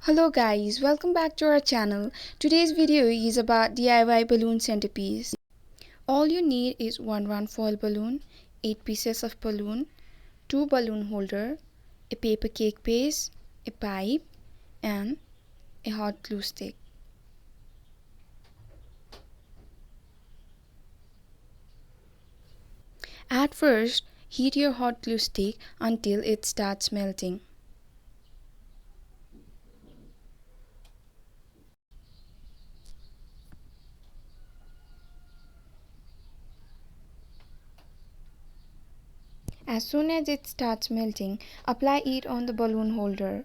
Hello guys, welcome back to our channel. Today's video is about DIY balloon centerpiece. All you need is one round foil balloon, 8 pieces of balloon, 2 balloon holder, a paper cake base, a pipe, and a hot glue stick. At first, heat your hot glue stick until it starts melting. As soon as it starts melting, apply it on the balloon holder.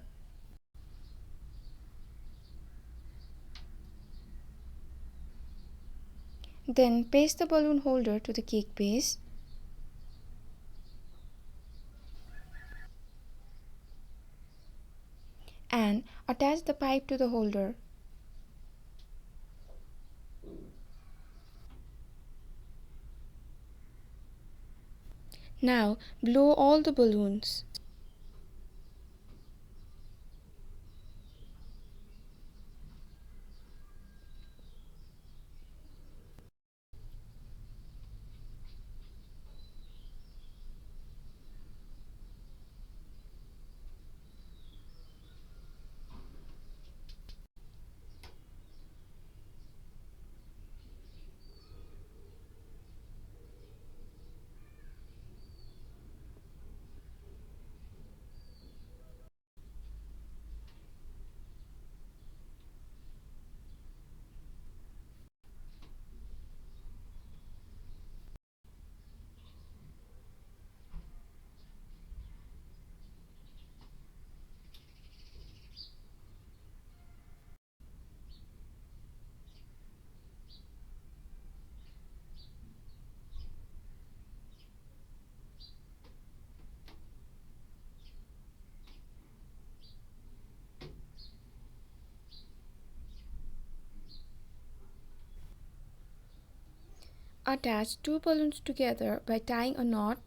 Then paste the balloon holder to the cake base. And attach the pipe to the holder. Now blow all the balloons. Attach 2 balloons together by tying a knot.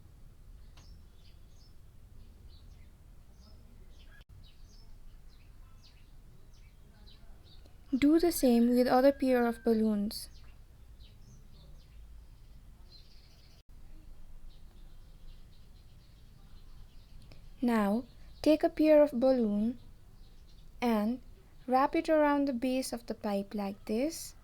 Do the same with other pair of balloons. Now take a pair of balloon and wrap it around the base of the pipe like this.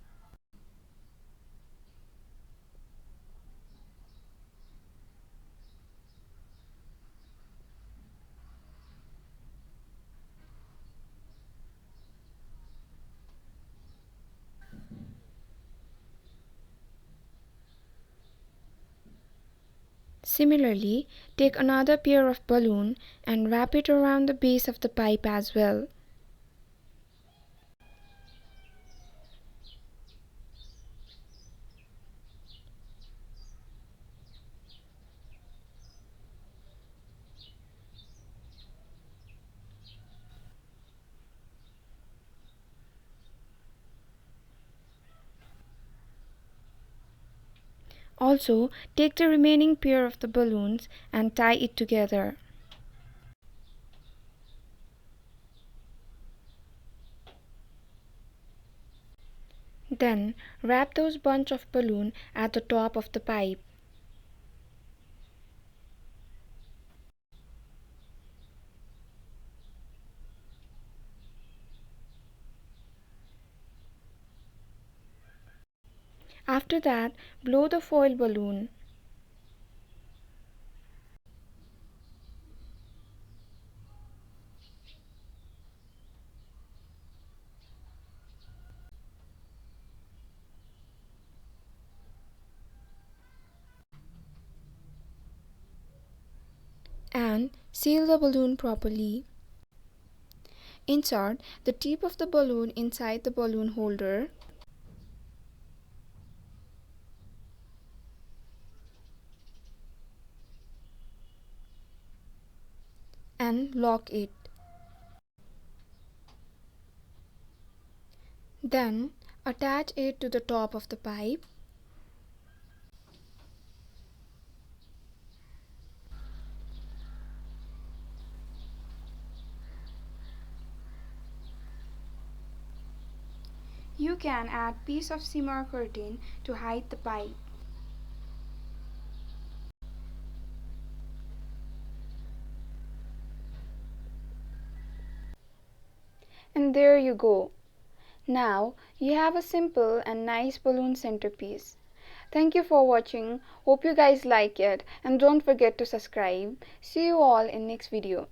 Similarly, take another pair of balloon and wrap it around the base of the pipe as well. Also, take the remaining pair of the balloons and tie it together. Then wrap those bunch of balloon at the top of the pipe. After that, blow the foil balloon. And seal the balloon properly. Insert the tip of the balloon inside the balloon holder and lock it. Then attach it to the top of the pipe. You can add piece of simmer curtain to hide the pipe. And there you go. Now you have a simple and nice balloon centerpiece. Thank you for watching. Hope you guys like it and don't forget to subscribe. See you all in next video.